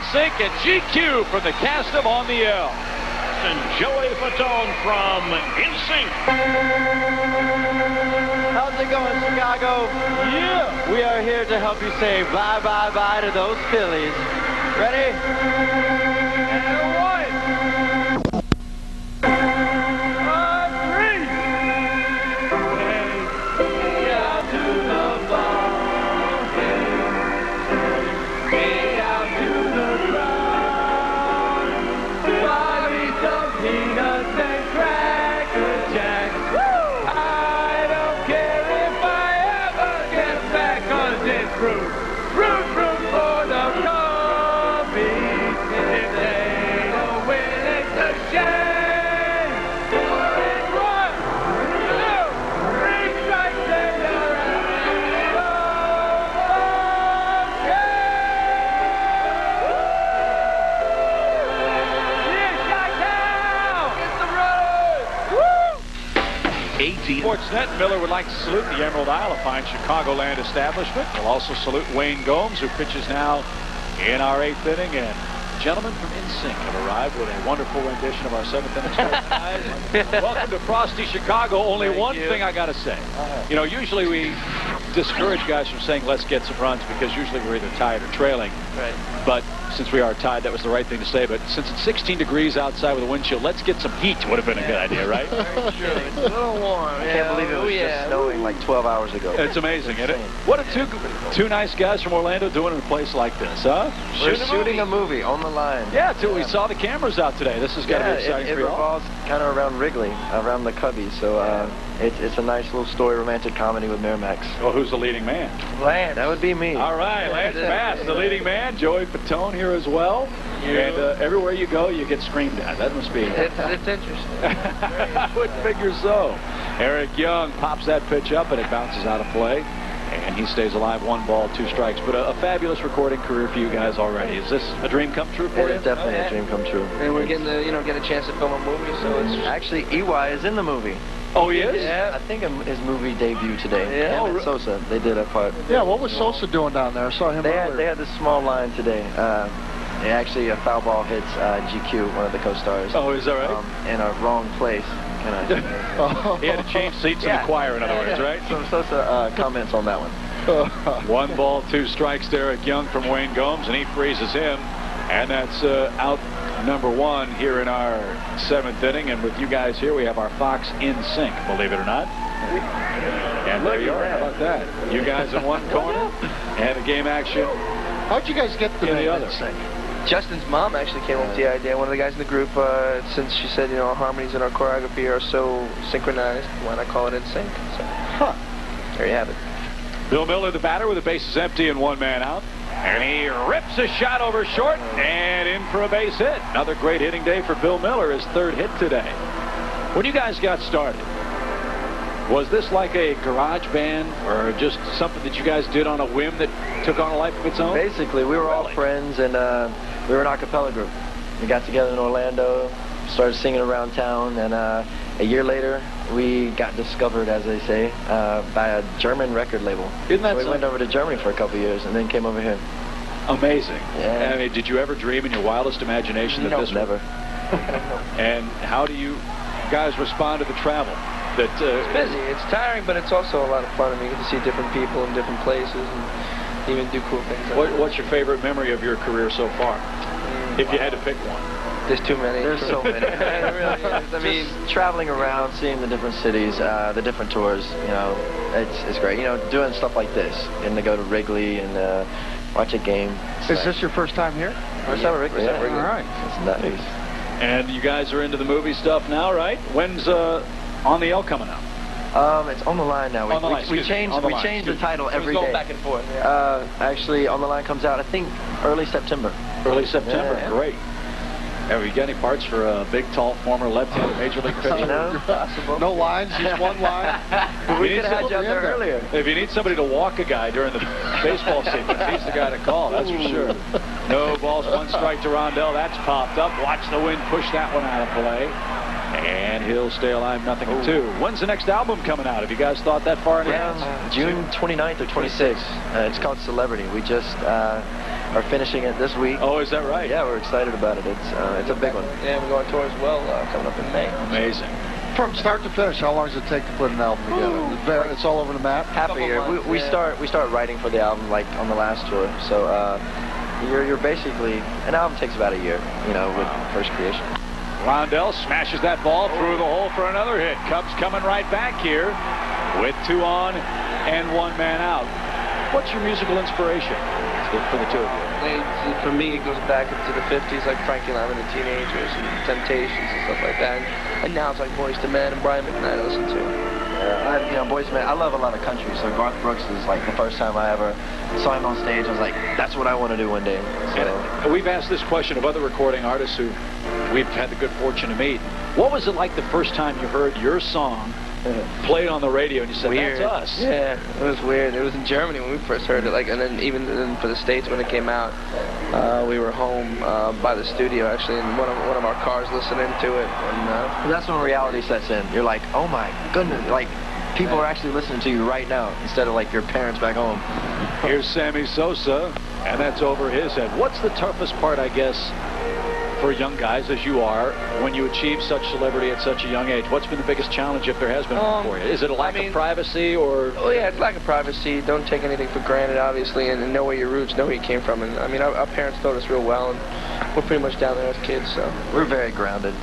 NSYNC and GQ from the cast of On the L. And Joey Fatone from NSYNC. How's it going, Chicago? Yeah. We are here to help you say bye, bye, bye to those Phillies. Ready? And one. Root for the Cubbies. If they don't win, it's a shame. 1, 2, 3 strikes and you're Sportsnet Miller would like to salute the Emerald Isle, a fine Chicagoland establishment. We'll also salute Wayne Gomes, who pitches now in our 8th inning. And gentlemen from NSYNC have arrived with a wonderful rendition of our 7th inning start. Welcome to Frosty Chicago. Only one thing I got to say. You know, usually we discourage guys from saying let's get some runs because usually we're either tied or trailing. Right. But since we are tied, that was the right thing to say. But since it's 16 degrees outside with a wind chill, let's get some heat would have been a good idea, right? It's a little warm. I can't believe it was just snowing like 12 hours ago. It's amazing, isn't it? What are two nice guys from Orlando doing in a place like this, huh? We're shooting a movie on the line. Yeah, we saw the cameras out today. This is going to be exciting it for you all. revolves kind of around Wrigley, around the Cubbies. So it's a nice little story, romantic comedy with Miramax. Well, who's the leading man? Lance. That would be me. All right, Lance Bass, the leading man. Joey Fatone here as well. And everywhere you go, you get screamed at. That must be... It's interesting. I would figure so. Eric Young pops that pitch up, and it bounces out of play. And he stays alive, 1 ball, 2 strikes. But a fabulous recording career for you guys already. Is this a dream come true for you? It's definitely a dream come true. And we're getting to, get a chance to film a movie, so it's... Actually, EY is in the movie. Oh, he is? Yeah. I think his movie debut today. Yeah. Him and Sosa, they did a part. Yeah, what was Sosa doing down there? I saw him earlier. They had this small line today. Actually, a foul ball hits GQ, one of the co-stars. Oh, is that right? In a wrong place. He had to change seats in the choir, in other words, right? So Sosa comments on that one. 1 ball, 2 strikes to Eric Young from Wayne Gomes, and he freezes him. And that's out number 1 here in our 7th inning. And with you guys here, we have our Fox NSYNC, believe it or not. And there you are. How about that? You guys in one corner and the game action. How'd you guys get in the other? Justin's mom actually came up with the idea. One of the guys in the group, since she said, our harmonies and our choreography are so synchronized, why not call it NSYNC? So, there you have it. Bill Miller, the batter, with the bases empty and 1 man out. And he rips a shot over short and in for a base hit. Another great hitting day for Bill Miller, his 3rd hit today. When you guys got started, was this like a garage band or just something that you guys did on a whim that took on a life of its own? Basically, we were all friends, and we were an a cappella group. We got together in Orlando, started singing around town, and a year later, we got discovered, as they say, by a German record label. Isn't that We went over to Germany for a couple years, and then came over here. Amazing. Yeah. I mean, did you ever dream in your wildest imagination that this never. And how do you guys respond to the travel? It's busy. It's tiring, but it's also a lot of fun. I mean, you get to see different people in different places and even do cool things. What's your favorite memory of your career so far? If you had to pick one. There's too many. There's so many. It really is. I mean, traveling around, seeing the different cities, the different tours, it's great. Doing stuff like this, and to go to Wrigley and watch a game. Is this your first time here? First time at Wrigley. Yeah. All right. It's nice. And you guys are into the movie stuff now, right? When's On the L coming out? It's On the Line now. We change the title every day. Going back and forth. Yeah. Actually, On the Line comes out, I think, early September. Early September. Yeah. Great. Have you got any parts for a big, tall, former left-handed major league pitcher? No lines, just 1 line. We could have had you out there earlier. If you need somebody to walk a guy during the baseball sequence, he's the guy to call, that's for sure. No balls, 1 strike to Rondell. That's popped up. Watch the wind push that one out of play. And he'll stay alive, 0-2. When's the next album coming out? Have you guys thought that far in advance? June 29th or 26th. It's called Celebrity. We just are finishing it this week. Oh, is that right? Yeah, we're excited about it. It's a big one. Yeah, we're going tour as well coming up in May. Amazing. From start to finish, how long does it take to put an album together? It's all over the map? Half a year. We start writing for the album like on the last tour. So you're basically, an album takes about a year, you know, with first creation. Rondell smashes that ball through the hole for another hit. Cubs coming right back here with 2 on and 1 man out. What's your musical inspiration for the 2 of you? For me, it goes back into the 50s, like Frankie Lymon and the Teenagers and Temptations and stuff like that. And now it's like Boyz II Men and Brian McKnight I listen to. You know, Boyz II Men, I love a lot of country, so Garth Brooks is like the first time I ever saw him on stage. I was like, that's what I want to do one day. So. And we've asked this question of other recording artists who we've had the good fortune to meet. What was it like the first time you heard your song played on the radio and you said, weird. That's us? Yeah, it was weird. It was in Germany when we first heard it, like, and then even for the States when it came out, we were home by the studio actually in one of our cars listening to it. And that's when reality sets in. You're like, oh my goodness, like people are actually listening to you right now instead of like your parents back home. Here's Sammy Sosa, and that's over his head. What's the toughest part, I guess, for young guys as you are, when you achieve such celebrity at such a young age? What's been the biggest challenge, if there has been one for you? Is it a lack of privacy, or? Oh yeah, it's lack of privacy. Don't take anything for granted, obviously, and know where your roots, know where you came from. And I mean, our parents taught us real well, and we're pretty much down there as kids, so. We're very grounded.